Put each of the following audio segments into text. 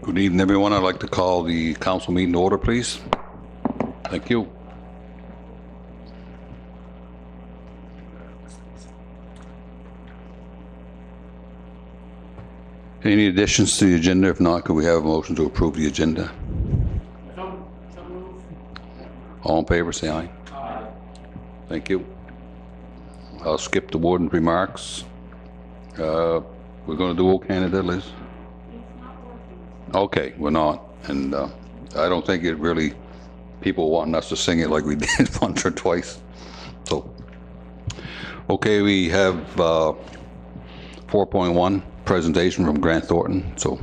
Good evening, everyone. I'd like to call the council meeting to order, please. Thank you. Any additions to the agenda? If not, could we have a motion to approve the agenda? So move. All in favor, say aye. Aye. Thank you. I'll skip the warden's remarks. We're going to do O Canada, Liz? Okay, we're not. And I don't think it really, people wanting us to sing it like we did once or twice. So, okay, we have 4.1, presentation from Grant Thornton. So,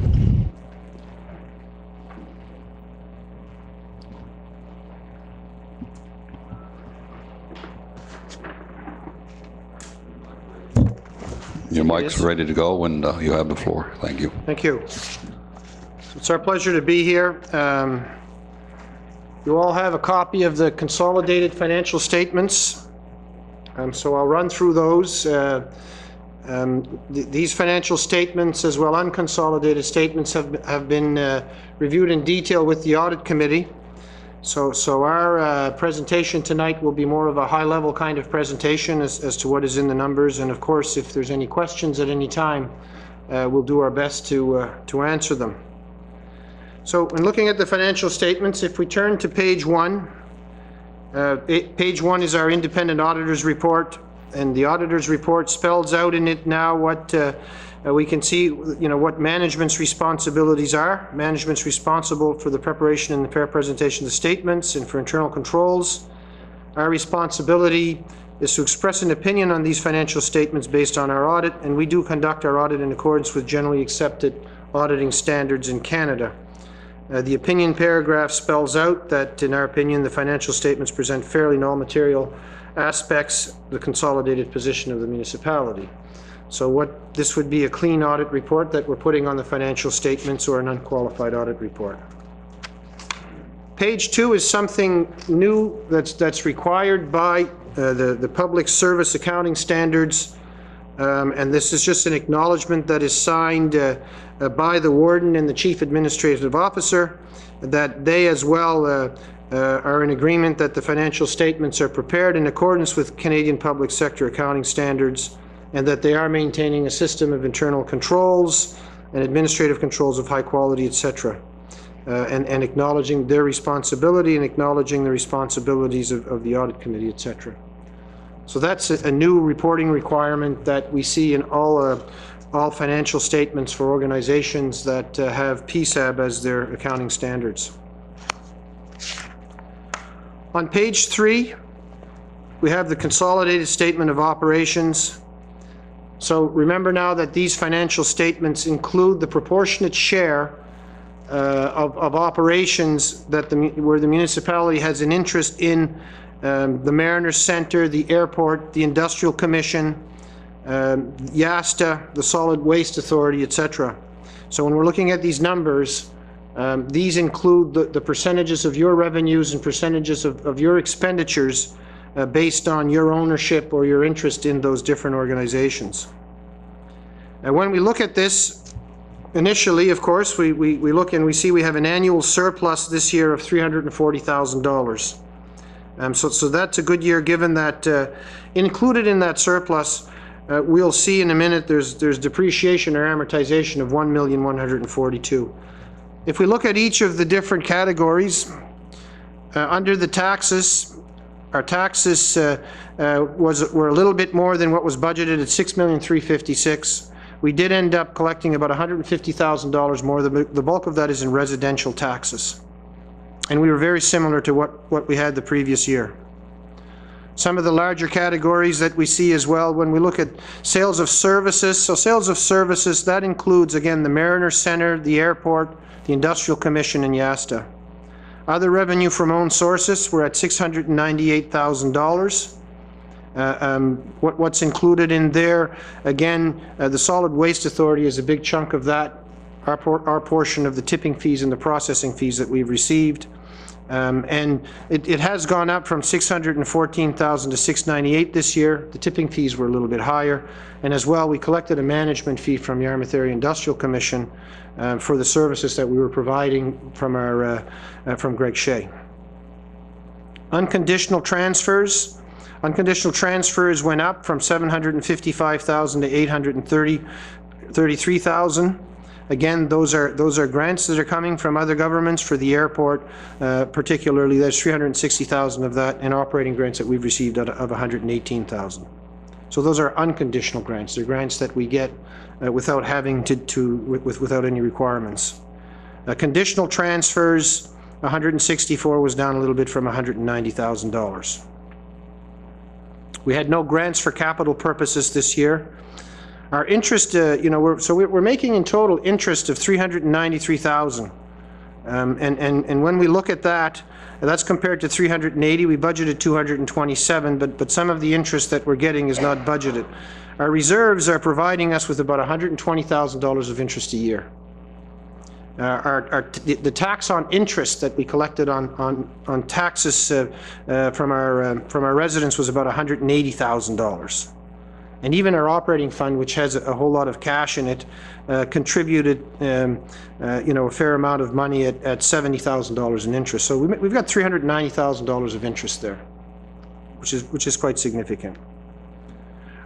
your mic's ready to go and you have the floor. Thank you. Thank you. It's our pleasure to be here. You all have a copy of the consolidated financial statements, so I'll run through those. These financial statements, as well unconsolidated statements, have been reviewed in detail with the audit committee. So our presentation tonight will be more of a high-level kind of presentation as to what is in the numbers, and of course, if there's any questions at any time, we'll do our best to answer them. So when looking at the financial statements, if we turn to page 1, page 1 is our independent auditor's report, and the auditor's report spells out in it now what we can see, what management's responsibilities are. Management's responsible for the preparation and the fair presentation of the statements and for internal controls. Our responsibility is to express an opinion on these financial statements based on our audit, and we do conduct our audit in accordance with generally accepted auditing standards in Canada. The opinion paragraph spells out that, in our opinion, the financial statements present fairly in all material aspects the consolidated position of the municipality. So this would be a clean audit report that we're putting on the financial statements, or an unqualified audit report. Page 2 is something new that's required by the Public Service Accounting Standards, and this is just an acknowledgement that is signed by the warden and the chief administrative officer, that they as well are in agreement that the financial statements are prepared in accordance with Canadian public sector accounting standards, and that they are maintaining a system of internal controls and administrative controls of high quality, etc., and acknowledging their responsibility and acknowledging the responsibilities of the audit committee, etc. So that's a new reporting requirement that we see in all financial statements for organizations that have PSAB as their accounting standards. On page 3, we have the consolidated statement of operations. So remember now that these financial statements include the proportionate share of operations where the municipality has an interest in, the Mariner Centre, the airport, the Industrial Commission, YASTA, the Solid Waste Authority, etc. So when we're looking at these numbers, these include the percentages of your revenues and percentages of your expenditures based on your ownership or your interest in those different organizations. And when we look at this, initially, of course, we look and we see we have an annual surplus this year of $340,000. So that's a good year, given that included in that surplus, we'll see in a minute there's depreciation or amortization of $1,142,000. If we look at each of the different categories, under the taxes, our taxes were a little bit more than what was budgeted at $6,356,000. We did end up collecting about $150,000 more. The bulk of that is in residential taxes. And we were very similar to what we had the previous year. Some of the larger categories that we see as well when we look at sales of services. So sales of services, that includes, again, the Mariner Centre, the airport, the Industrial Commission, and YASTA. Other revenue from own sources, we're at $698,000. What's included in there, again, the Solid Waste Authority is a big chunk of that. Our portion of the tipping fees and the processing fees that we've received. And it has gone up from 614,000 to 698 this year. The tipping fees were a little bit higher. And as well, we collected a management fee from Yarmouth Area Industrial Commission for the services that we were providing from Greg Shea. Unconditional transfers. Unconditional transfers went up from 755,000 to 833,000. Again, those are grants that are coming from other governments for the airport. Particularly, there's 360,000 of that in operating grants that we've received out of 118,000. So those are unconditional grants. They're grants that we get without having without any requirements. Conditional transfers, 164 was down a little bit from $190,000. We had no grants for capital purposes this year. Our interest, we're making in total interest of $393,000. And when we look at that, that's compared to 380. We budgeted 227, but some of the interest that we're getting is not budgeted. Our reserves are providing us with about $120,000 of interest a year. The tax on interest that we collected on taxes from our residents was about $180,000. And even our operating fund, which has a whole lot of cash in it, contributed a fair amount of money at $70,000 in interest. So we've got $390,000 of interest there, which is quite significant.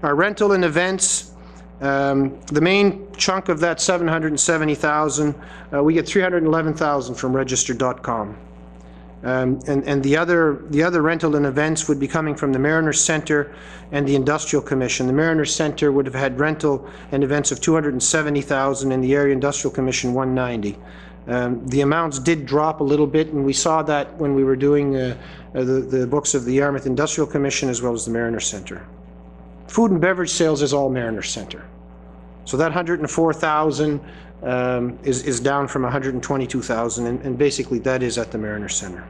Our rental and events, the main chunk of that $770,000, we get $311,000 from register.com. And the other rental and events would be coming from the Mariners Centre and the Industrial Commission. The Mariners Centre would have had rental and events of $270,000 and the Area Industrial Commission $190,000. The amounts did drop a little bit, and we saw that when we were doing the books of the Yarmouth Industrial Commission as well as the Mariners Centre. Food and beverage sales is all Mariners Centre. So that $104,000 is down from $122,000, and basically that is at the Mariners Centre.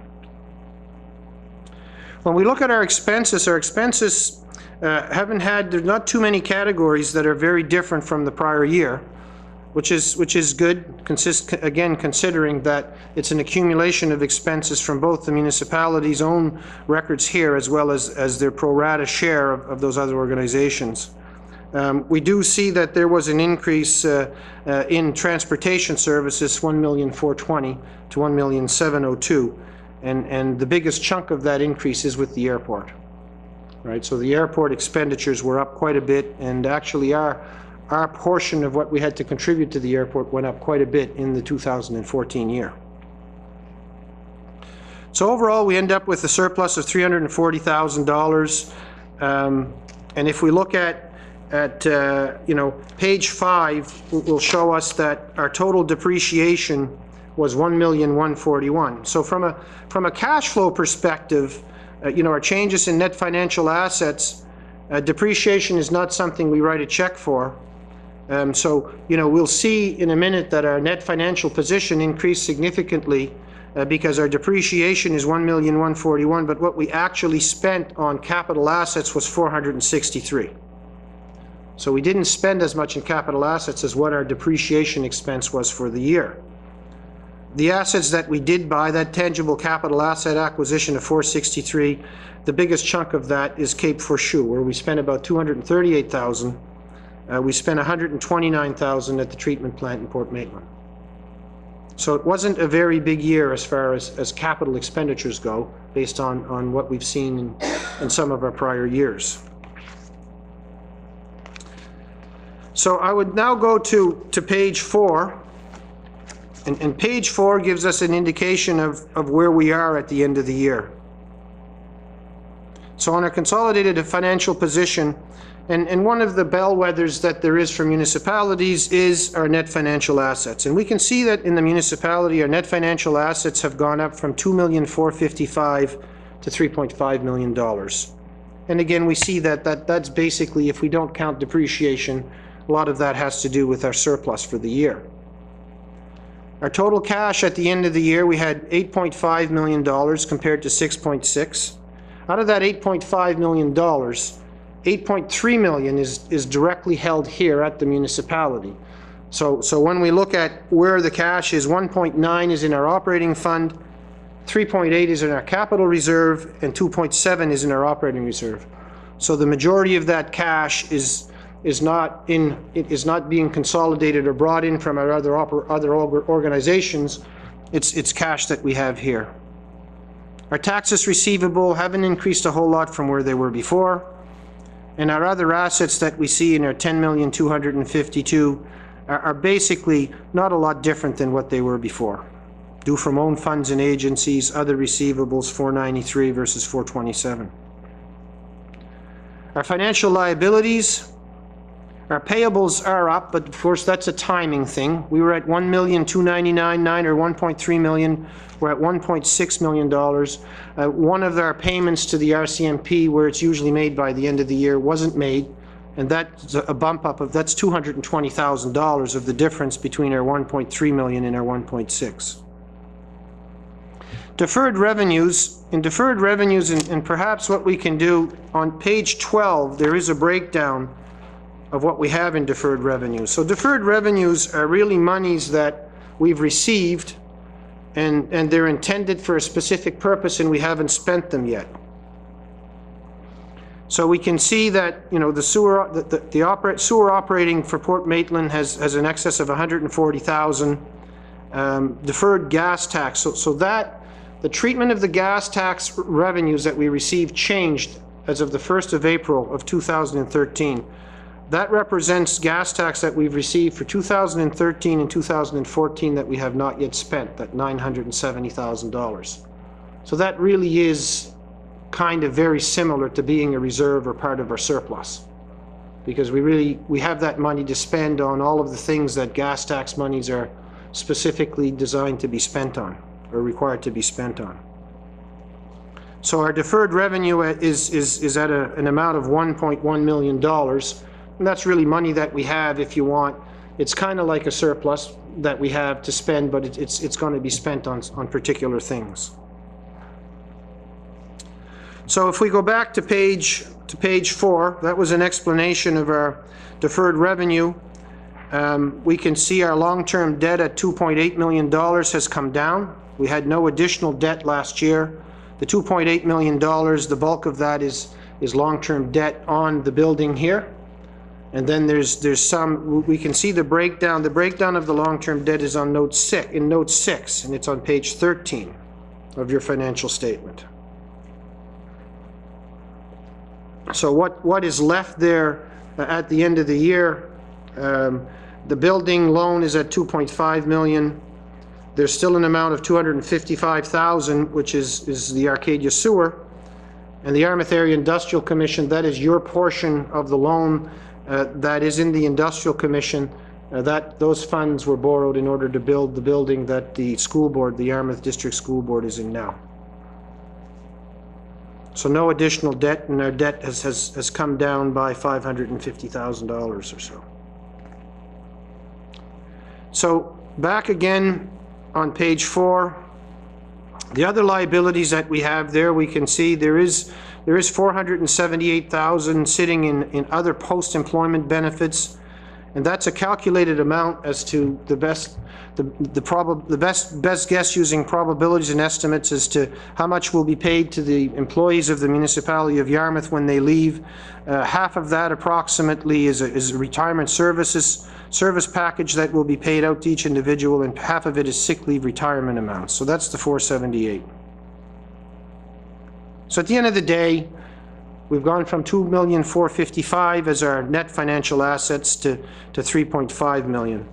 When we look at our expenses there's not too many categories that are very different from the prior year, which is good, again, considering that it's an accumulation of expenses from both the municipality's own records here as well as their pro rata share of those other organizations. We do see that there was an increase in transportation services, $1,420,000 to $1,702,000, and the biggest chunk of that increase is with the airport. Right, so the airport expenditures were up quite a bit, and actually our portion of what we had to contribute to the airport went up quite a bit in the 2014 year. So overall, we end up with a surplus of $340,000, and if we look at page 5 will show us that our total depreciation was $1,141,000. So from a cash flow perspective, our changes in net financial assets, depreciation is not something we write a check for. We'll see in a minute that our net financial position increased significantly because our depreciation is $1,141,000, but what we actually spent on capital assets was $463,000. So we didn't spend as much in capital assets as what our depreciation expense was for the year. The assets that we did buy, that tangible capital asset acquisition of $463,000, the biggest chunk of that is Cape Fourchou, where we spent about $238,000. We spent $129,000 at the treatment plant in Port Maitland. So it wasn't a very big year as far as capital expenditures go, based on what we've seen in some of our prior years. So I would now go to page 4. And page 4 gives us an indication of where we are at the end of the year. So on our consolidated financial position, and one of the bellwethers that there is for municipalities is our net financial assets. And we can see that in the municipality, our net financial assets have gone up from $2,455,000 to $3.5 million. And again, we see that's basically, if we don't count depreciation, a lot of that has to do with our surplus for the year. Our total cash at the end of the year, we had $8.5 million compared to $6.6. Out of that $8.5 million, $8.3 million is directly held here at the municipality. So when we look at where the cash is, $1.9 is in our operating fund, 3.8 is in our capital reserve, and 2.7 is in our operating reserve. So the majority of that cash is not being consolidated or brought in from our other organizations. It's cash that we have here. Our taxes receivable haven't increased a whole lot from where they were before. And our other assets that we see in our 10,252,000 are basically not a lot different than what they were before. Due from own funds and agencies, other receivables, 493 versus 427. Our financial liabilities, our payables are up, but of course that's a timing thing. We were at 1,299,900 or 1.3 million. We're at $1.6 million. One of our payments to the RCMP, where it's usually made by the end of the year, wasn't made, and that's a bump up of, that's $220,000 of the difference between our 1.3 million and our 1.6. Deferred revenues, and perhaps what we can do, on page 12, there is a breakdown of what we have in deferred revenues. So deferred revenues are really monies that we've received, and they're intended for a specific purpose, and we haven't spent them yet. So we can see that, you know, the sewer operating for Port Maitland has an excess of 140,000. Deferred gas tax, so that the treatment of the gas tax revenues that we received changed as of the 1st of April of 2013. That represents gas tax that we've received for 2013 and 2014 that we have not yet spent, that $970,000. So that really is kind of very similar to being a reserve or part of our surplus, because we have that money to spend on all of the things that gas tax monies are specifically designed to be spent on, or required to be spent on. So our deferred revenue is at an amount of $1.1 million. And that's really money that we have, if you want. It's kind of like a surplus that we have to spend, but it's going to be spent on particular things. So if we go back to page 4, that was an explanation of our deferred revenue. We can see our long-term debt at $2.8 million has come down. We had no additional debt last year. The $2.8 million, the bulk of that is long-term debt on the building here. And then there's some, we can see the breakdown. The breakdown of the long-term debt is on note 6, and it's on page 13 of your financial statement. So what is left there at the end of the year? The building loan is at $2.5 million. There's still an amount of $255,000, which is the Arcadia sewer. And the Yarmouth Area Industrial Commission, that is your portion of the loan that is in the Industrial Commission. Those funds were borrowed in order to build the building that the school board, the Yarmouth District School Board, is in now. So no additional debt, and our debt has come down by $550,000 or so. So back again on page 4, the other liabilities that we have there, we can see there is $478,000 sitting in other post-employment benefits, and that's a calculated amount as to the best guess using probabilities and estimates as to how much will be paid to the employees of the municipality of Yarmouth when they leave. Half of that approximately is a retirement service package that will be paid out to each individual, and half of it is sick leave retirement amounts. So that's the 478. So at the end of the day, we've gone from $2,455,000 as our net financial assets to $3.5 million.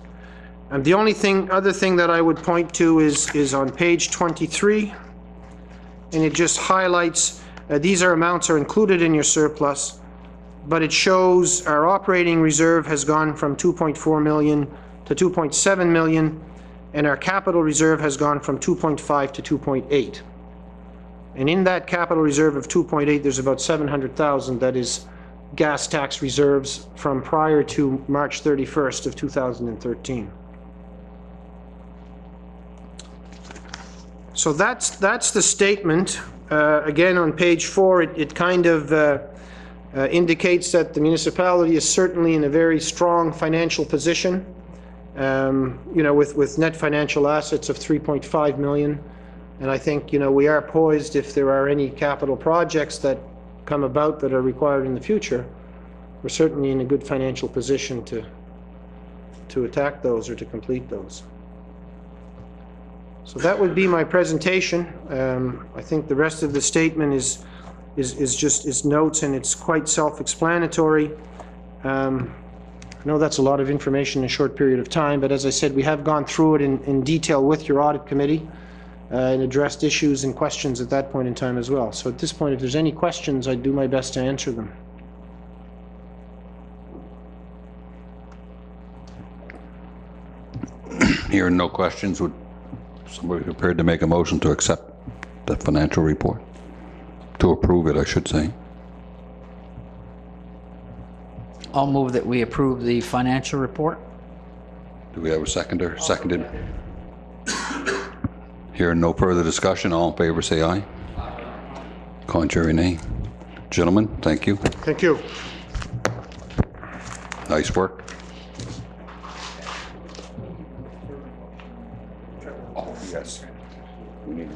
And the only other thing that I would point to is on page 23, and it just highlights these amounts are included in your surplus, but it shows our operating reserve has gone from $2.4 million to $2.7 million, and our capital reserve has gone from 2.5 to 2.8. And in that capital reserve of 2.8, there's about $700,000 that is gas tax reserves from prior to March 31st of 2013. So that's the statement. Again, on page 4, it kind of indicates that the municipality is certainly in a very strong financial position, with net financial assets of $3.5 million. And I think, you know, we are poised if there are any capital projects that come about that are required in the future. We're certainly in a good financial position to attack those or to complete those. So that would be my presentation. I think the rest of the statement is just notes, and it's quite self-explanatory. I know that's a lot of information in a short period of time, but as I said, we have gone through it in detail with your audit committee and addressed issues and questions at that point in time as well. So at this point, if there's any questions, I'd do my best to answer them. Hearing no questions, would somebody prepared to make a motion to accept the financial report? To approve it, I should say. I'll move that we approve the financial report. Do we have a seconder? Seconded. Hearing no further discussion, all in favor say aye. Contrary, nay. Gentlemen, thank you. Thank you. Nice work. Oh, yes. We need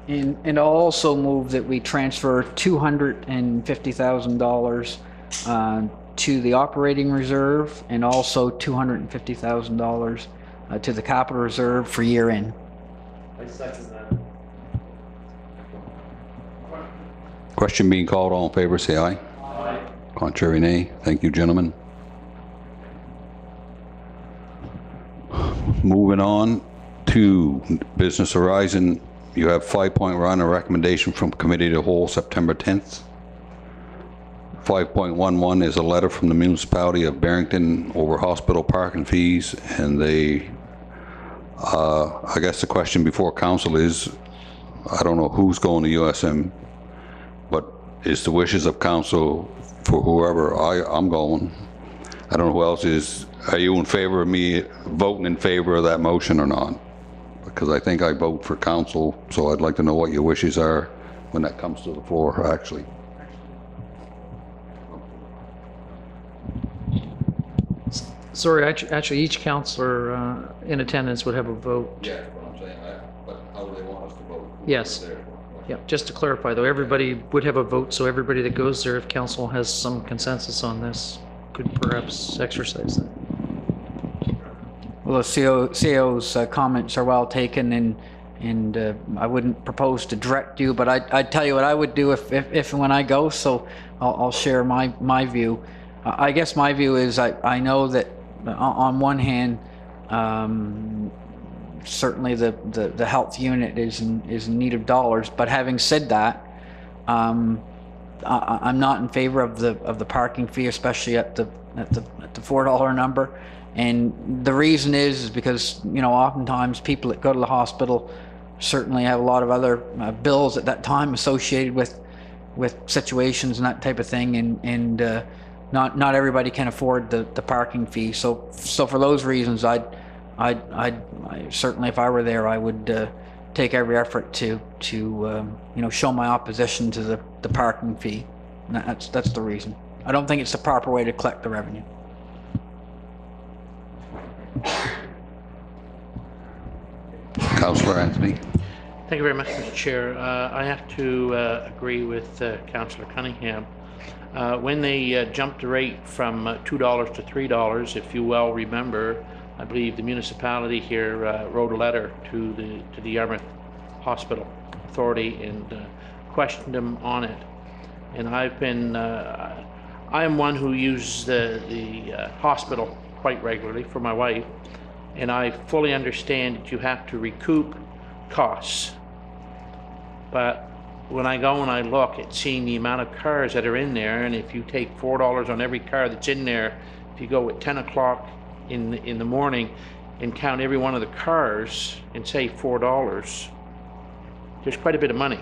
And I'll also move that we transfer $250,000 to the operating reserve and also $250,000 to the capital reserve for year end. I second that. Question being called, all in favor say aye. Aye. Contrary, nay. Thank you, gentlemen. Moving on to Business Horizon, you have 5.1, a recommendation from Committee of the Whole, September 10th. 5.11 is a letter from the municipality of Barrington over hospital parking fees, and they, I guess the question before council is, I don't know who's going to USM, but it's the wishes of council for whoever. I'm going. I don't know who else is. Are you in favor of me voting in favor of that motion or not? Because I think I vote for council, so I'd like to know what your wishes are when that comes to the floor, actually. Sorry, actually, each councillor in attendance would have a vote. Yeah, what I'm saying, but how do they want us to vote? Yes. Yeah, just to clarify though, everybody would have a vote, so everybody that goes there, if council has some consensus on this, could perhaps exercise that. Well, the CO's comments are well taken, and I wouldn't propose to direct you, but I'd tell you what I would do if and when I go, so I'll share my view. I guess my view is I know that on one hand, certainly the health unit is in need of dollars, but having said that, I'm not in favor of the parking fee, especially at the $4 number. And the reason is because, you know, oftentimes people that go to the hospital certainly have a lot of other bills at that time associated with situations and that type of thing, and not everybody can afford the parking fee. So for those reasons, I certainly, if I were there, I would take every effort to you know, show my opposition to the parking fee. And that's the reason. I don't think it's the proper way to collect the revenue. Councillor Anthony. Thank you very much, Mr. Chair. I have to agree with Councillor Cunningham. When they jumped the rate from $2 to $3, if you well remember, I believe the municipality here wrote a letter to the Yarmouth Hospital Authority and questioned them on it. And I've been, I am one who uses the hospital quite regularly for my wife, and I fully understand that you have to recoup costs. But when I go and I look at seeing the amount of cars that are in there, and if you take $4 on every car that's in there, if you go at 10 o'clock in the morning and count every one of the cars and say $4, there's quite a bit of money.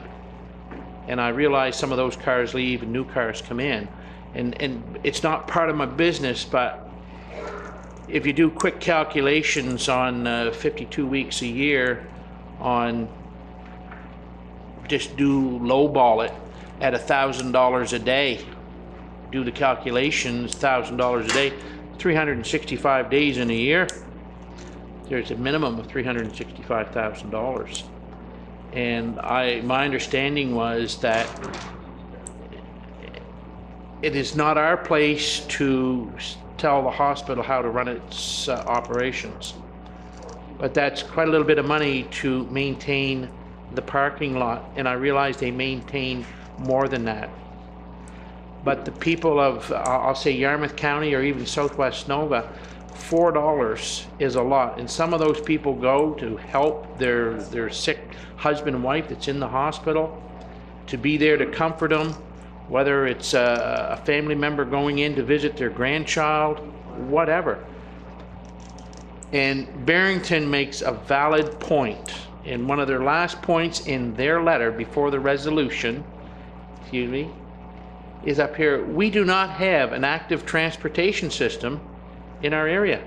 And I realize some of those cars leave and new cars come in, and it's not part of my business, but if you do quick calculations on 52 weeks a year, on just do lowball it at $1,000 a day, do the calculations, $1,000 a day, 365 days in a year, there's a minimum of $365,000. And my understanding was that it is not our place to tell the hospital how to run its operations. But that's quite a little bit of money to maintain the parking lot, and I realize they maintain more than that. But the people of, I'll say Yarmouth County or even Southwest Nova, $4 is a lot. And some of those people go to help their sick husband and wife that's in the hospital, to be there to comfort them, whether it's a family member going in to visit their grandchild, whatever. And Barrington makes a valid point. And one of their last points in their letter before the resolution, excuse me, is up here. We do not have an active transportation system in our area.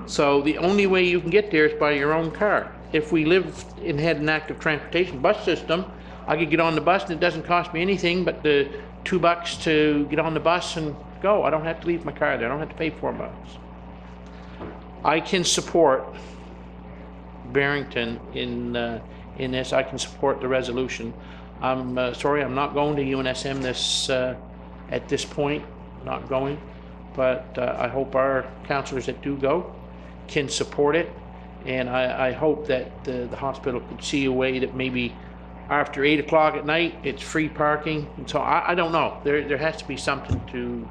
So the only way you can get there is by your own car. If we lived and had an active transportation bus system, I could get on the bus and it doesn't cost me anything but the $2 to get on the bus and go. I don't have to leave my car there. I don't have to pay $4. I can support Barrington in this. I can support the resolution. I'm sorry, I'm not going to UNSM this at this point. Not going, but I hope our councillors that do go can support it, and I hope that the hospital could see a way that maybe after 8 o'clock at night it's free parking. And so I don't know. There has to be something to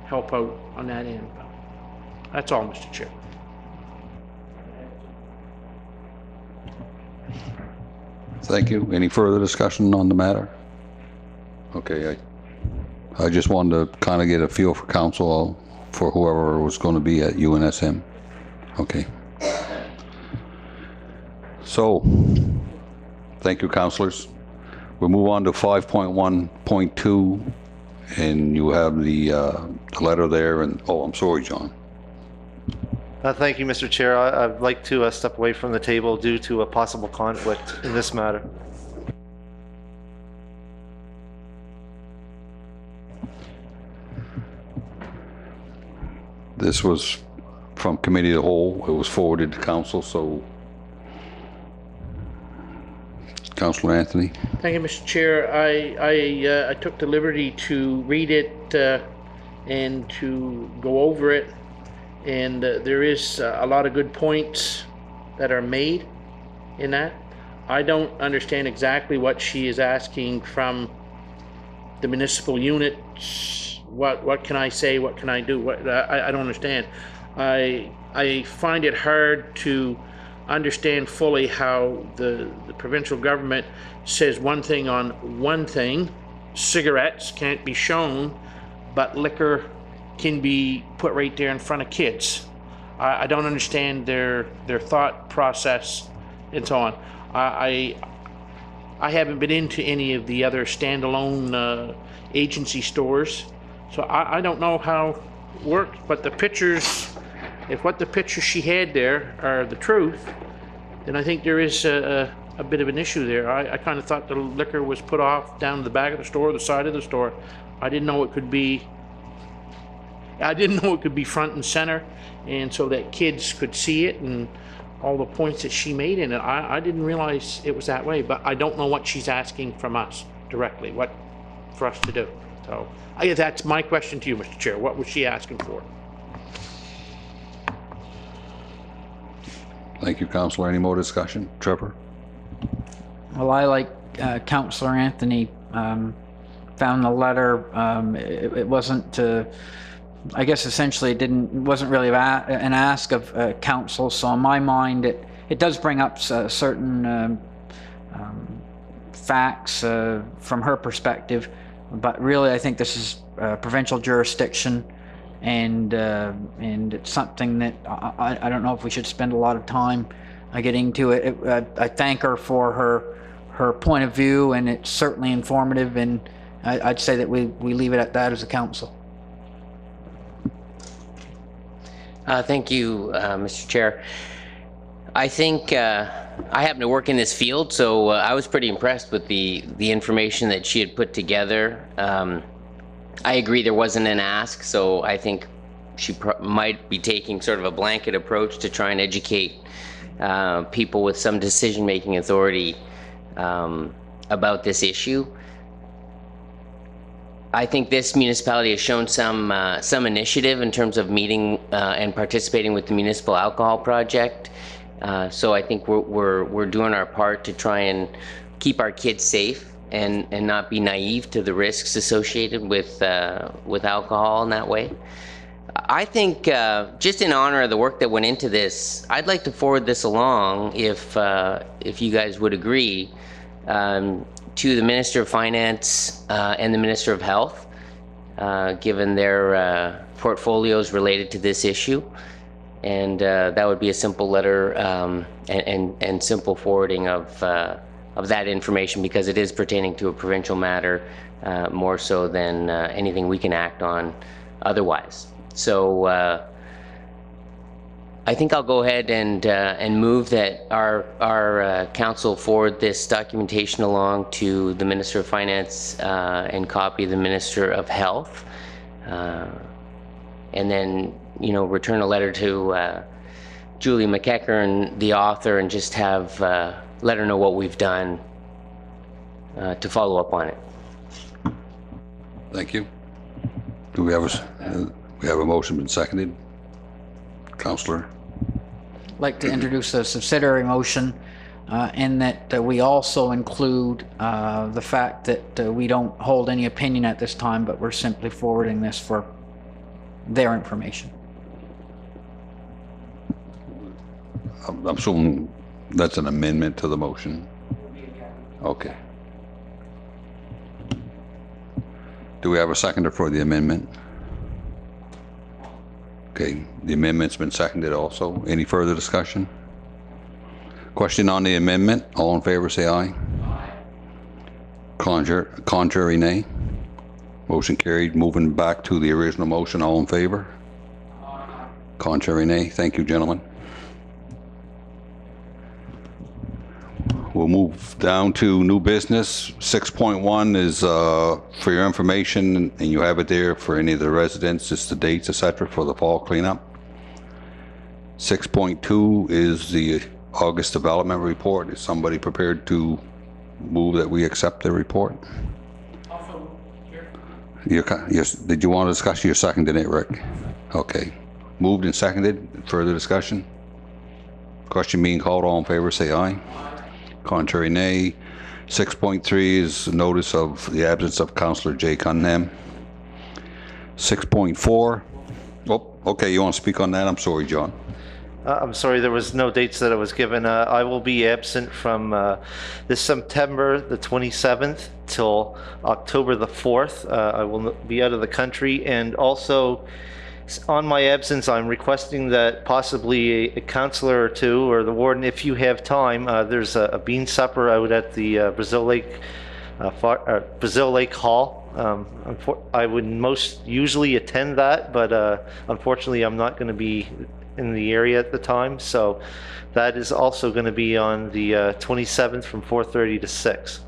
help out on that end. That's all, Mr. Chair. Thank you. Any further discussion on the matter? Okay, I just wanted to kind of get a feel for council for whoever was going to be at UNSM. Okay. So, thank you, councilors. We'll move on to 5.1.2, and you have the letter there. And oh, I'm sorry, John. Thank you, Mr. Chair. I'd like to step away from the table due to a possible conflict in this matter. This was from committee of the whole. It was forwarded to council, so Councilor Anthony. Thank you, Mr. Chair. I took the liberty to read it and to go over it, and there is a lot of good points that are made in that. I don't understand exactly what she is asking from the municipal units. What can I say? What can I do? I don't understand. I find it hard to understand fully how the provincial government says one thing on one thing. Cigarettes can't be shown, but liquor can be put right there in front of kids. I don't understand their thought process and so on. I haven't been into any of the other standalone agency stores, so I don't know how it works. But the pictures, if what the pictures she had there are the truth, then I think there is a bit of an issue there. I kind of thought the liquor was put off down to the back of the store, the side of the store. I didn't know it could be front and center, and so that kids could see it and all the points that she made in it. I didn't realize it was that way, but I don't know what she's asking from us directly, what for us to do. So that's my question to you, Mr. Chair. What was she asking for? Thank you, Councilor. Any more discussion? Trevor? Well, I, like Councillor Anthony, found the letter. It wasn't, I guess essentially it wasn't really an ask of council. So in my mind, it does bring up certain facts from her perspective. But really, I think this is provincial jurisdiction, and it's something that I don't know if we should spend a lot of time getting to it. I thank her for her point of view, and it's certainly informative, and I'd say that we leave it at that as a council. Thank you, Mr. Chair. I think I happen to work in this field, so I was pretty impressed with the information that she had put together. I agree there wasn't an ask, so I think she might be taking sort of a blanket approach to try and educate people with some decision-making authority about this issue. I think this municipality has shown some initiative in terms of meeting and participating with the municipal alcohol project. So I think we're doing our part to try and keep our kids safe and not be naive to the risks associated with alcohol in that way. I think just in honor of the work that went into this, I'd like to forward this along, if you guys would agree, to the Minister of Finance and the Minister of Health, given their portfolios related to this issue. And that would be a simple letter and simple forwarding of that information, because it is pertaining to a provincial matter more so than anything we can act on otherwise. So I think I'll go ahead and move that our council forward this documentation along to the Minister of Finance and copy the Minister of Health, and then return a letter to Julie McEachern, the author, and just have let her know what we've done to follow up on it. Thank you. Do we have a motion been seconded? Councillor? I'd like to introduce a subsidiary motion in that we also include the fact that we don't hold any opinion at this time, but we're simply forwarding this for their information. I'm assuming that's an amendment to the motion. Okay. Do we have a seconder for the amendment? Okay, the amendment's been seconded also. Any further discussion? Question on the amendment. All in favor say aye. Contrary nay. Motion carried. Moving back to the original motion. All in favor? Contrary nay. Thank you, gentlemen. We'll move down to new business. 6.1 is for your information, and you have it there for any of the residents. It's the dates, etc., for the fall cleanup. 6.2 is the August development report. Is somebody prepared to move that we accept the report? Did you want to discuss? You're seconding it, Rick? Okay. Moved and seconded. Further discussion? Question being called. All in favor say aye. Contrary nay. 6.3 is notice of the absence of Councillor Jay Cunningham. 6.4. Oh, okay, you want to speak on that? I'm sorry, John. I'm sorry, there was no dates that I was given. I will be absent from this September the 27th till October the 4th. I will be out of the country, and also on my absence, I'm requesting that possibly a councillor or two, or the warden, if you have time, there's a bean supper out at the Brazil Lake Hall. I would most usually attend that, but unfortunately I'm not going to be in the area at the time, so that is also going to be on the 27th from 4:30 to 6.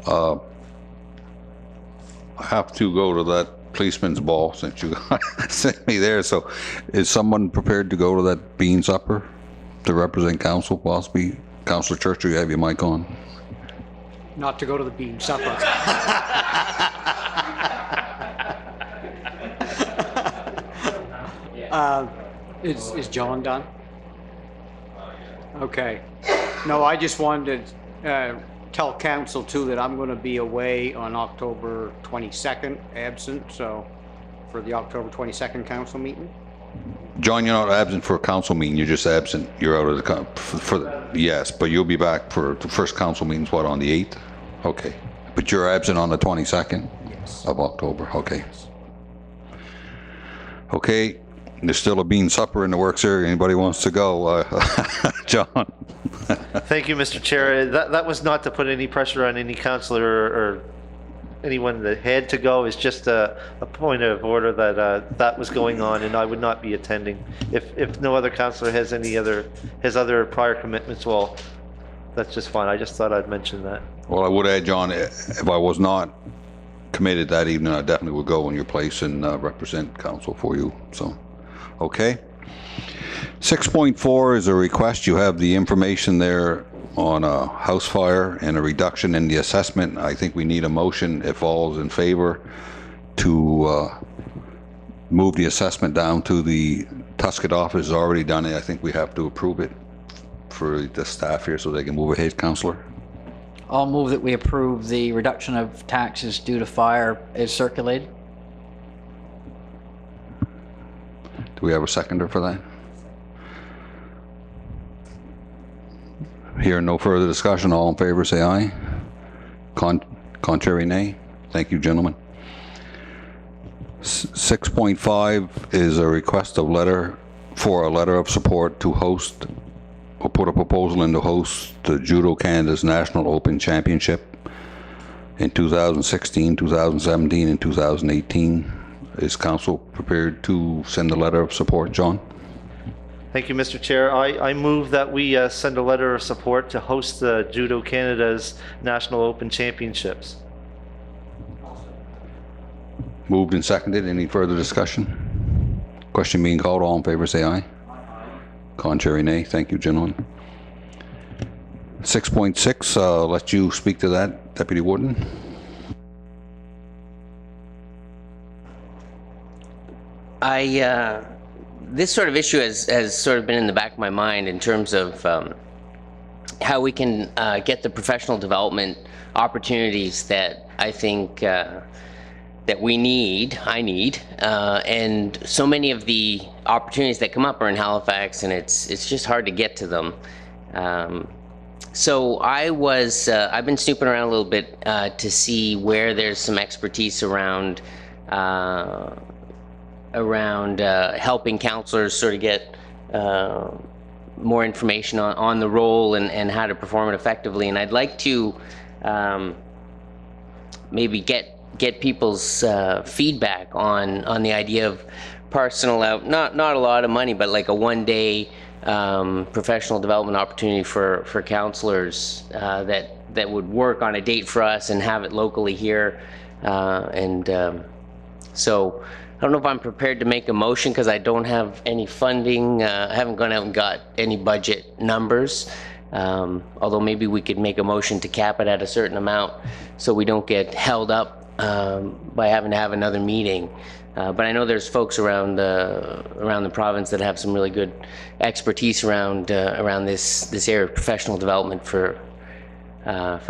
I have to go to that policeman's ball since you sent me there. So is someone prepared to go to that bean supper to represent council, possibly? Councillor Churchill, you have your mic on. Not to go to the bean supper. Is John done? Okay. No, I just wanted to tell council too that I'm going to be away on October 22nd, absent, so for the October 22nd council meeting. John, you're not absent for a council meeting, you're just absent, you're out of the, yes, but you'll be back for the first council meetings, what, on the 8th? Okay. But you're absent on the 22nd? Yes. Of October, okay. Okay, there's still a bean supper in the works here. Anybody wants to go? John? Thank you, Mr. Chair. That was not to put any pressure on any councillor or anyone that had to go. It's just a point of order that that was going on, and I would not be attending. If no other councillor has other prior commitments, well, that's just fine. I just thought I'd mention that. Well, I would add, John, if I was not committed that evening, I definitely would go in your place and represent council for you, so, okay? 6.4 is a request. You have the information there on a house fire and a reduction in the assessment. I think we need a motion, if all is in favor, to move the assessment down to the Tuscott office. Has already done it. I think we have to approve it for the staff here so they can move ahead, Councillor. I'll move that we approve the reduction of taxes due to fire as circulated. Do we have a seconder for that? Hearing no further discussion, all in favor say aye. Contrary, nay. Thank you, gentlemen. 6.5 is a request of letter of support to host or put a proposal in to host the Judo Canada's National Open Championship in 2016, 2017, and 2018. Is council prepared to send a letter of support, John? Thank you, Mr. Chair. I move that we send a letter of support to host the Judo Canada's National Open Championships. Moved and seconded. Any further discussion? Question being called. All in favor say aye. Contrary, nay. Thank you, gentlemen. 6.6, let you speak to that, Deputy Warden. This sort of issue has sort of been in the back of my mind in terms of how we can get the professional development opportunities that I think that I need, and so many of the opportunities that come up are in Halifax, and it's just hard to get to them. So I've been snooping around a little bit to see where there's some expertise around helping counselors sort of get more information on the role and how to perform it effectively. And I'd like to maybe get people's feedback on the idea of parceling out, not a lot of money, but like a one-day professional development opportunity for counselors that would work on a date for us and have it locally here. So I don't know if I'm prepared to make a motion because I don't have any funding. I haven't gone out and got any budget numbers. Although maybe we could make a motion to cap it at a certain amount so we don't get held up by having to have another meeting. But I know there's folks around the province that have some really good expertise around this area of professional development for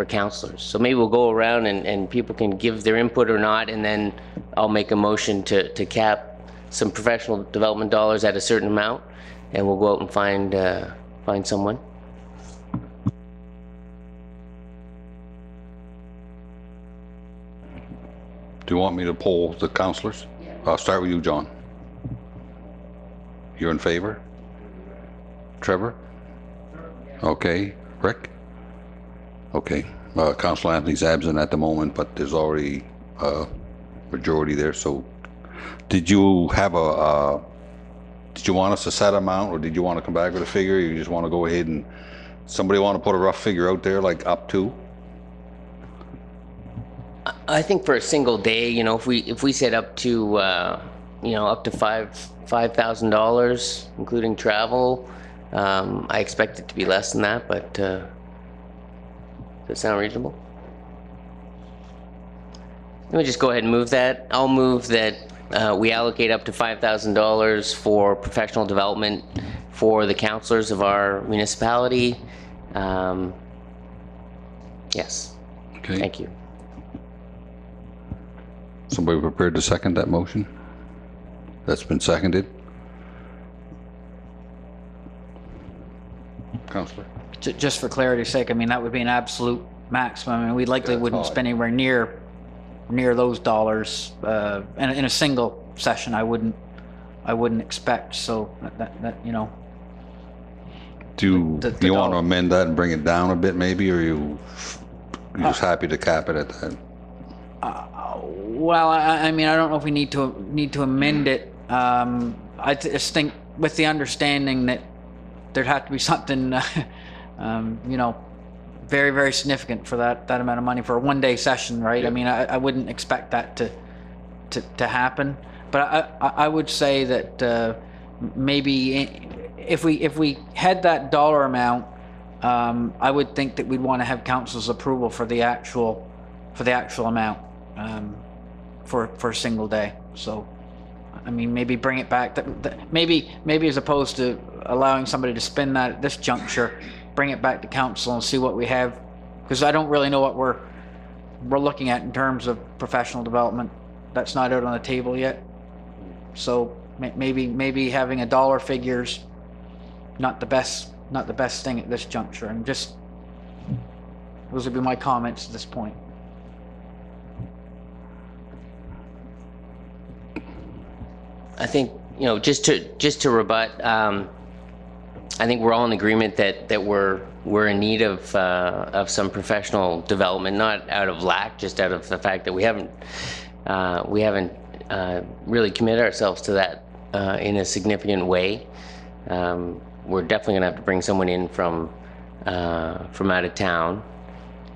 counselors. So maybe we'll go around and people can give their input or not, and then I'll make a motion to cap some professional development dollars at a certain amount, and we'll go out and find someone. Do you want me to poll the councillors? Yeah. I'll start with you, John. You're in favor? Trevor? Okay. Rick? Okay. Councillor Anthony's absent at the moment, but there's already a majority there. So did you have did you want us to set amount, or did you want to come back with a figure? Or you just want to go ahead and somebody want to put a rough figure out there, like up to? I think for a single day, if we set up to up to $5,000, including travel, I expect it to be less than that, but does that sound reasonable? Let me just go ahead and move that. I'll move that we allocate up to $5,000 for professional development for the councillors of our municipality. Yes. Okay. Thank you. Somebody prepared to second that motion? That's been seconded. Councillor? Just for clarity's sake, I mean, that would be an absolute maximum. I mean, we likely wouldn't spend anywhere near those dollars in a single session. I wouldn't expect. So that Do you want to amend that and bring it down a bit, maybe, or you're just happy to cap it at that? Well, I mean, I don't know if we need to amend it. I just think with the understanding that there'd have to be something, very, very significant for that amount of money for a one-day session, right? I mean, I wouldn't expect that to happen. But I would say that maybe if we had that dollar amount, I would think that we'd want to have council's approval for the actual amount for a single day. So, I mean, maybe bring it back. Maybe as opposed to allowing somebody to spend that at this juncture, bring it back to council and see what we have, because I don't really know what we're looking at in terms of professional development. That's not out on the table yet. So maybe having a dollar figure's not the best thing at this juncture. And just those would be my comments at this point. I think, you know, just to rebut, I think we're all in agreement that we're in need of some professional development, not out of lack, just out of the fact that we haven't really committed ourselves to that in a significant way. We're definitely gonna have to bring someone in from out of town,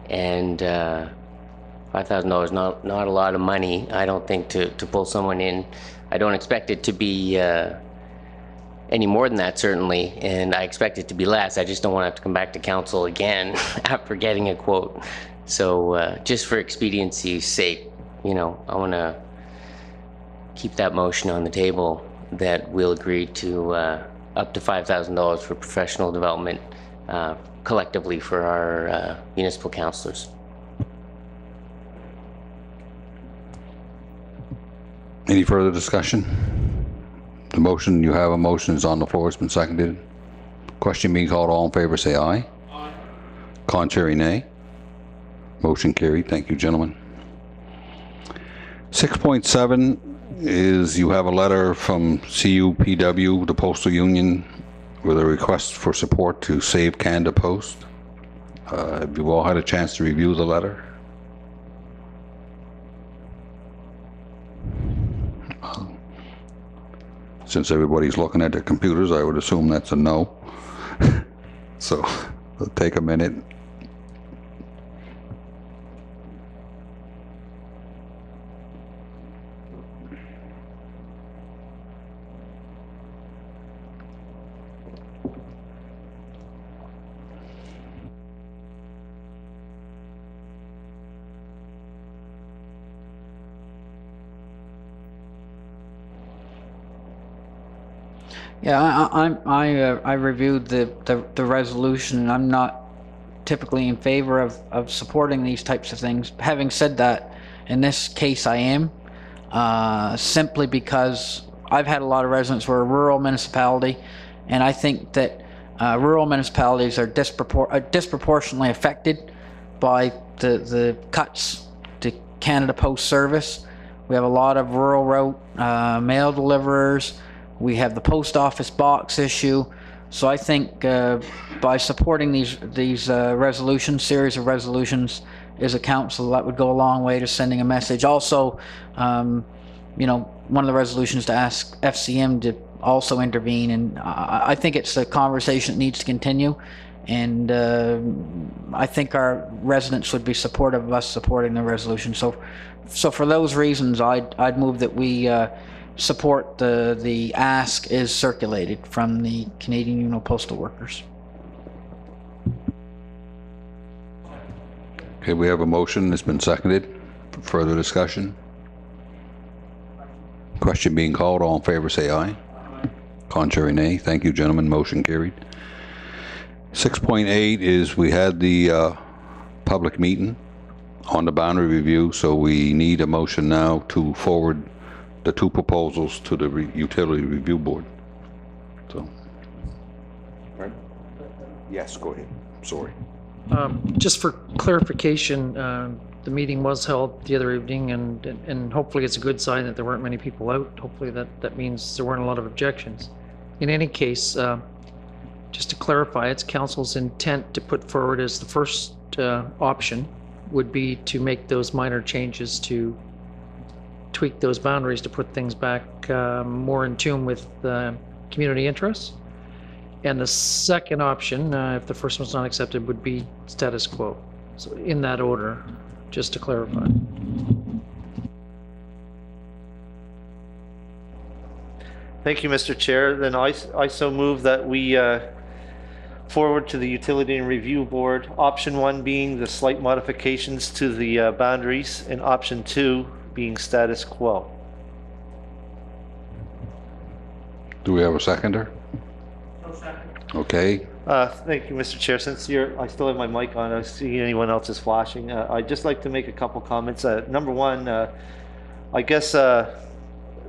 and $5,000 not a lot of money, I don't think, to pull someone in. I don't expect it to be any more than that, certainly, and I expect it to be less. I just don't want to have to come back to council again after getting a quote. So just for expediency's sake, you know, I want to keep that motion on the table that we'll agree to up to $5,000 for professional development collectively for our municipal councillors. Any further discussion? The motion, you have a motion, is on the floor, it's been seconded. Question being called, all in favor say aye. Aye. Contrary, nay. Motion carried. Thank you, gentlemen. 6.7 is you have a letter from CUPW, the Postal Union, with a request for support to Save Canada Post. Have you all had a chance to review the letter? Since everybody's looking at their computers, I would assume that's a no. So, it'll take a minute. Yeah, I reviewed the resolution, and I'm not typically in favor of supporting these types of things. Having said that, in this case I am, simply because I've had a lot of residents. We're a rural municipality, and I think that rural municipalities are disproportionately affected by the cuts to Canada Post service. We have a lot of rural route mail deliverers. We have the post office box issue. So I think by supporting these resolutions, series of resolutions, as a council, that would go a long way to sending a message. Also, you know, one of the resolutions to ask FCM to also intervene, and I think it's a conversation that needs to continue, and I think our residents would be supportive of us supporting the resolution. So for those reasons, I'd move that we support the ask is circulated from the Canadian Union of Postal Workers. Okay, we have a motion that's been seconded. Further discussion? Question being called, all in favor say aye. Contrary, nay. Thank you, gentlemen. Motion carried. 6.8 is we had the public meeting on the boundary review, so we need a motion now to forward the two proposals to the Utility Review Board. So. Right. Yes, go ahead. Sorry. Just for clarification, the meeting was held the other evening, and hopefully it's a good sign that there weren't many people out. Hopefully that means there weren't a lot of objections. In any case, just to clarify, it's council's intent to put forward as the first option would be to make those minor changes to tweak those boundaries to put things back more in tune with community interests. And the second option, if the first one's not accepted, would be status quo. So in that order, just to clarify. Thank you, Mr. Chair. Then I so move that we forward to the Utility and Review Board, option 1 being the slight modifications to the boundaries, and option 2 being status quo. Do we have a seconder? Okay, Thank you, Mr. Chair. Since I still have my mic on, I see anyone else is flashing. I'd just like to make a couple comments. Number one, I guess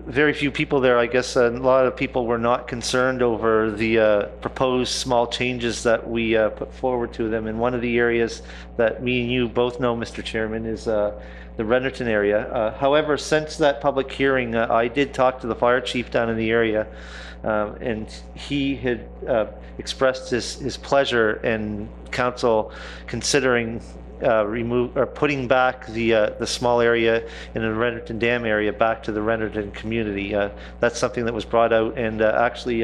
very few people there. I guess a lot of people were not concerned over the proposed small changes that we put forward to them. And one of the areas that me and you both know, Mr. Chairman, is the Rennerton area. However, since that public hearing, I did talk to the fire chief down in the area. And he had expressed his pleasure and council considering putting back the small area in the Rennerton Dam area back to the Rennerton community. That's something that was brought out, and actually,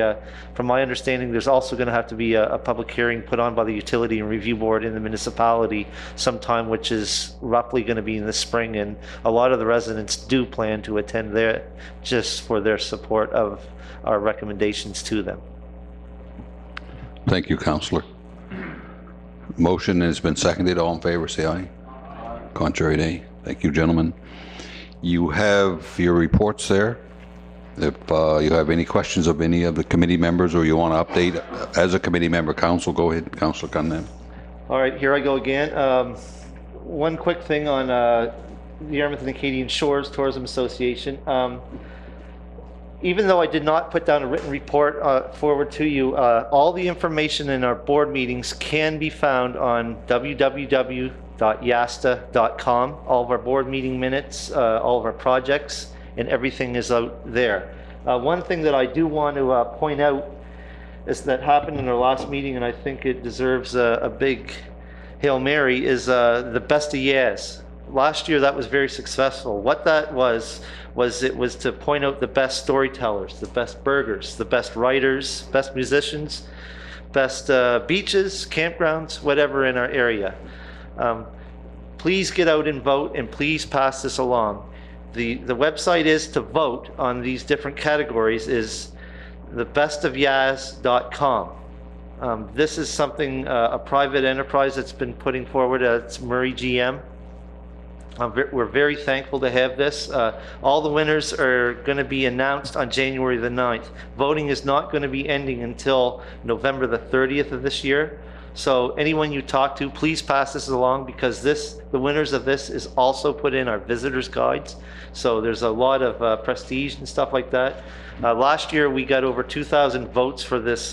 from my understanding, there's also going to have to be a public hearing put on by the Utility and Review Board in the municipality sometime, which is roughly going to be in the spring, and a lot of the residents do plan to attend there just for their support of our recommendations to them. thank you, Councillor. Motion has been seconded. All in favor, say aye. Contrary, nay. Thank you, gentlemen. You have your reports there. If you have any questions of any of the committee members, or you want to update as a committee member, council, go ahead, Councillor Cunningham. All right, here I go again. One quick thing on the Yarmouth and Acadian Shores Tourism Association. Even though I did not put down a written report forward to you, all the information in our board meetings can be found on www.yasta.com. All of our board meeting minutes, all of our projects, and everything is out there. One thing that I do want to point out is that happened in our last meeting, and I think it deserves a big Hail Mary, is the Best of Yaz. Last year that was very successful. What that was it was to point out the best storytellers, the best burgers, the best writers, best musicians, best beaches, campgrounds, whatever in our area. Please get out and vote, and please pass this along. The website is to vote on these different categories is thebestofyaz.com. This is something, a private enterprise that's been putting forward. It's Murray GM. We're very thankful to have this. All the winners are going to be announced on January the 9th. Voting is not going to be ending until November the 30th of this year. So anyone you talk to, please pass this along, because the winners of this is also put in our visitors guides. So there's a lot of prestige and stuff like that. Last year we got over 2,000 votes for this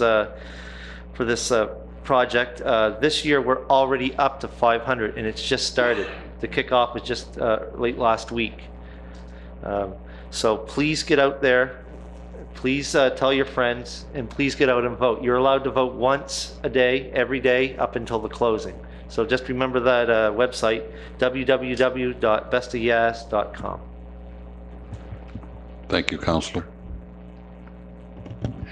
project. This year we're already up to 500, and it's just started. The kickoff was just late last week. So please get out there. Please tell your friends, and please get out and vote. You're allowed to vote once a day, every day, up until the closing. So just remember that website, www.bestofyaz.com. Thank you, Councillor.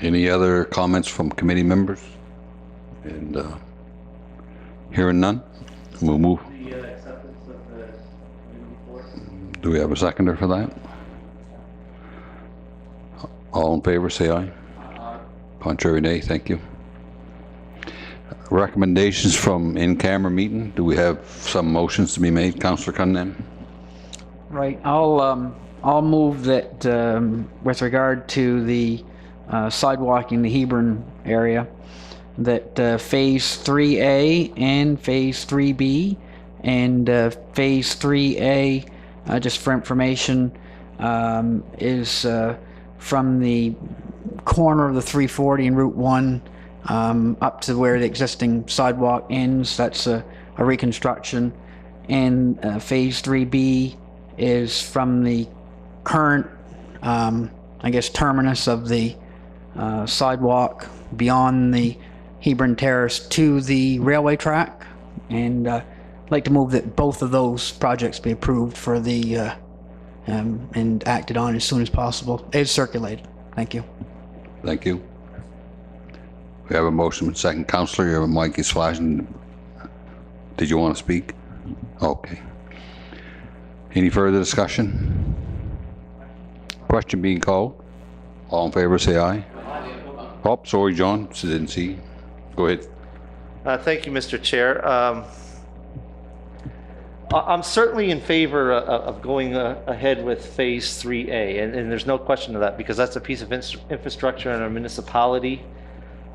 Any other comments from committee members? And hearing none, we'll move. Do we have a seconder for that? All in favor, say aye. Contrary, nay. Thank you. Recommendations from in-camera meeting. Do we have some motions to be made, Councillor Cunningham? Right. I'll move that with regard to the sidewalk in the Hebron area, that Phase 3A and Phase 3B and Phase 3A, just for information, is from the corner of the 340 and Route 1 up to where the existing sidewalk ends. That's a reconstruction. And Phase 3B is from the current, I guess, terminus of the sidewalk beyond the Hebron Terrace to the railway track. And I'd like to move that both of those projects be approved for the and acted on as soon as possible. It's circulated. Thank you. Thank you. We have a motion, second. Counselor, your mic is flashing. Did you want to speak? Okay. Any further discussion? Question being called. All in favor, say aye. Oh, sorry, John, didn't see. Go ahead. Thank you, Mr. Chair. I'm certainly in favor of going ahead with Phase 3A, and there's no question of that, because that's a piece of infrastructure in our municipality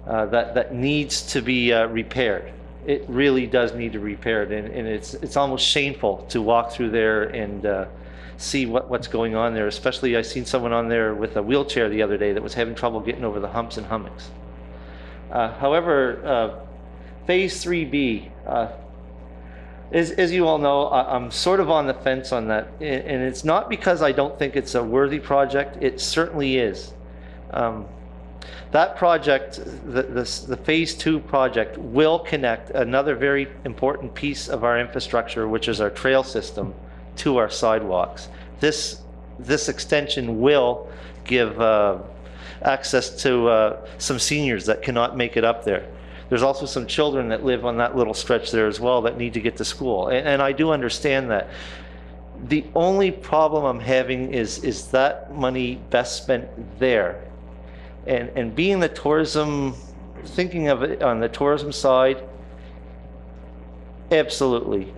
that needs to be repaired. It really does need to be repaired, and it's almost shameful to walk through there and see what's going on there. Especially, I seen someone on there with a wheelchair the other day that was having trouble getting over the humps and hummocks. However, Phase 3B, as you all know, I'm sort of on the fence on that, and it's not because I don't think it's a worthy project. It certainly is. That project, the Phase 2 project, will connect another very important piece of our infrastructure, which is our trail system, to our sidewalks. This extension will give access to some seniors that cannot make it up there. There's also some children that live on that little stretch there as well that need to get to school. And I do understand that. The only problem I'm having is that money best spent there. And being the tourism, thinking of it on the tourism side, absolutely.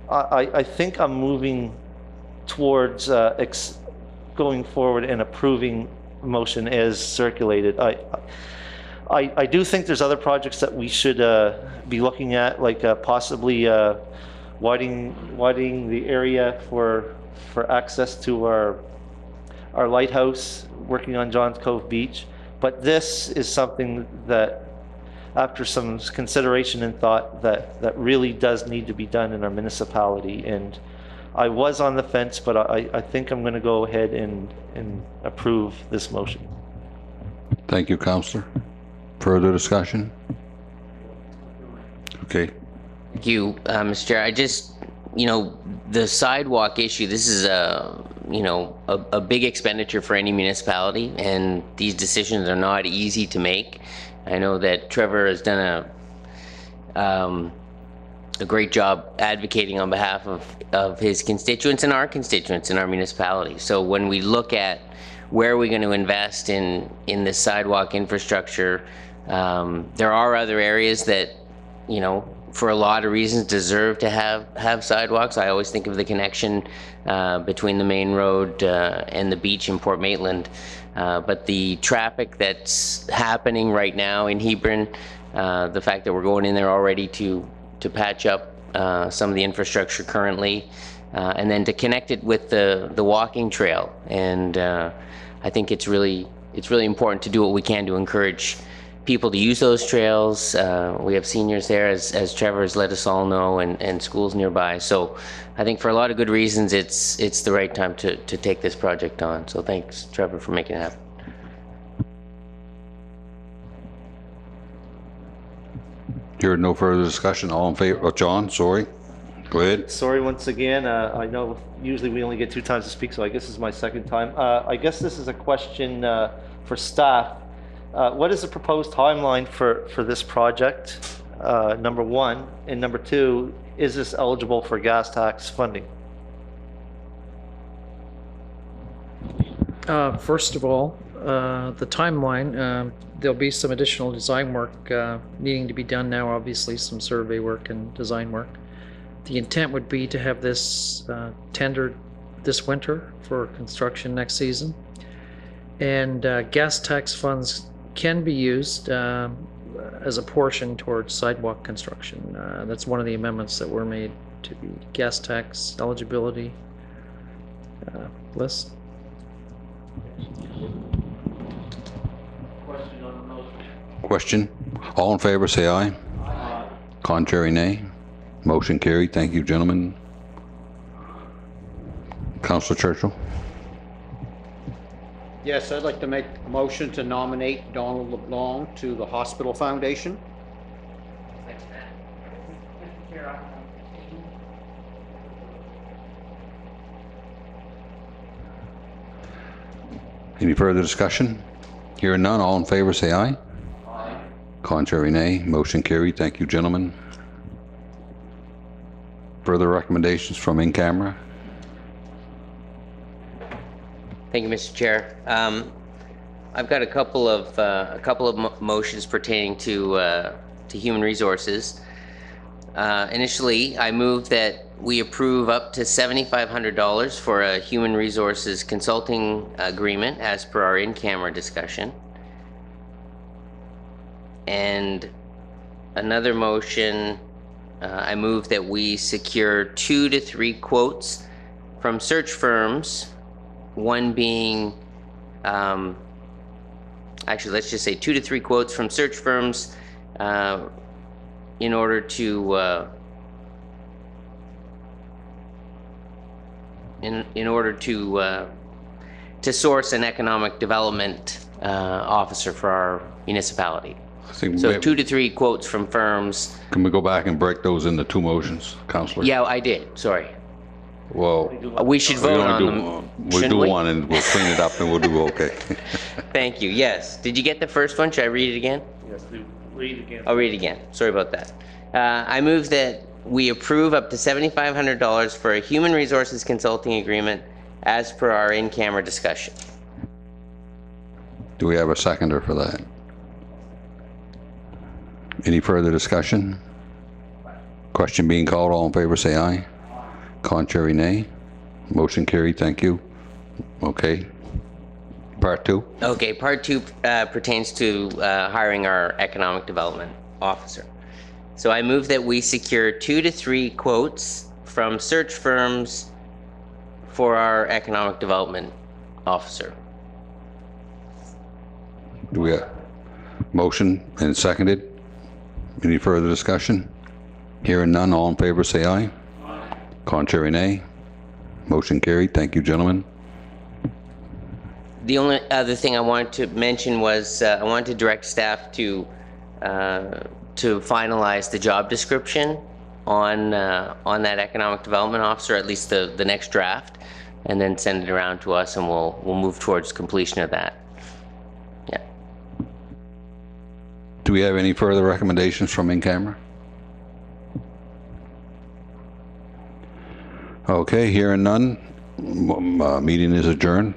I think I'm moving towards going forward and approving motion as circulated. I do think there's other projects that we should be looking at, like possibly widening the area for access to our lighthouse, working on Johns Cove Beach. But this is something that, after some consideration and thought, that really does need to be done in our municipality. And I was on the fence, but I think I'm going to go ahead and approve this motion. Thank you, Counselor. Further discussion? Okay. Thank you, Mr. Chair. I just, the sidewalk issue, this is a big expenditure for any municipality, and these decisions are not easy to make. I know that Trevor has done a great job advocating on behalf of his constituents and our constituents in our municipality. So when we look at where are we going to invest in this sidewalk infrastructure, there are other areas that, for a lot of reasons deserve to have sidewalks. I always think of the connection between the main road and the beach in Port Maitland. But the traffic that's happening right now in Hebron, the fact that we're going in there already to patch up some of the infrastructure currently, and then to connect it with the walking trail. And I think it's really important to do what we can to encourage people to use those trails. We have seniors there, as Trevor has let us all know, and schools nearby. So I think for a lot of good reasons, it's the right time to take this project on. So thanks, Trevor, for making it happen. Hearing no further discussion, all in favor, oh, John, sorry. Go ahead. Sorry once again. I know usually we only get 2 times to speak, so I guess this is my second time. I guess this is a question for staff. What is the proposed timeline for this project, number 1? And number 2, is this eligible for gas tax funding? First of all, the timeline, there'll be some additional design work needing to be done now, obviously some survey work and design work. The intent would be to have this tendered this winter for construction next season. And gas tax funds can be used as a portion towards sidewalk construction. That's one of the amendments that were made to the gas tax eligibility list. Question? All in favor, say aye. Contrary, nay. Motion carried. Thank you, gentlemen. Councillor Churchill. Yes, I'd like to make a motion to nominate Donald LeBlanc to the Hospital Foundation. Any further discussion? Hearing none, all in favor say aye. Contrary, nay. Motion carried. Thank you, gentlemen. Further recommendations from in camera? Thank you, Mr. Chair. I've got a couple of motions pertaining to human resources. Initially, I move that we approve up to $7,500 for a human resources consulting agreement as per our in-camera discussion. And another motion, I move that we secure 2 to 3 quotes from search firms, one being, actually, let's just say 2 to 3 quotes from search firms in order to to source an economic development officer for our municipality. I think So 2 to 3 quotes from firms. Can we go back and break those into 2 motions, Councillor? Yeah, I did. Sorry. Well, We should we vote only on do, them. we'll shouldn't do we? one and we'll clean it up and we'll do okay. Thank you. Yes. Did you get the first one? Should I read it again? Yes, read again. I'll read it again. Sorry about that. I move that we approve up to $7,500 for a human resources consulting agreement as per our in-camera discussion. Do we have a seconder for that? Any further discussion? Question being called, all in favor say aye. Contrary, nay. Motion carried, thank you. Okay. Part 2? Okay, part 2 pertains to hiring our economic development officer. So I move that we secure 2 to 3 quotes from search firms for our economic development officer. Do we have motion and seconded? Any further discussion? Hearing none, all in favor say aye. Contrary, nay. Motion carried, thank you, gentlemen. The only other thing I wanted to mention was I wanted to direct staff to finalize the job description on that economic development officer, at least the next draft, and then send it around to us, and we'll move towards completion of that. Yeah. Do we have any further recommendations from in camera? Okay, hearing none, meeting is adjourned.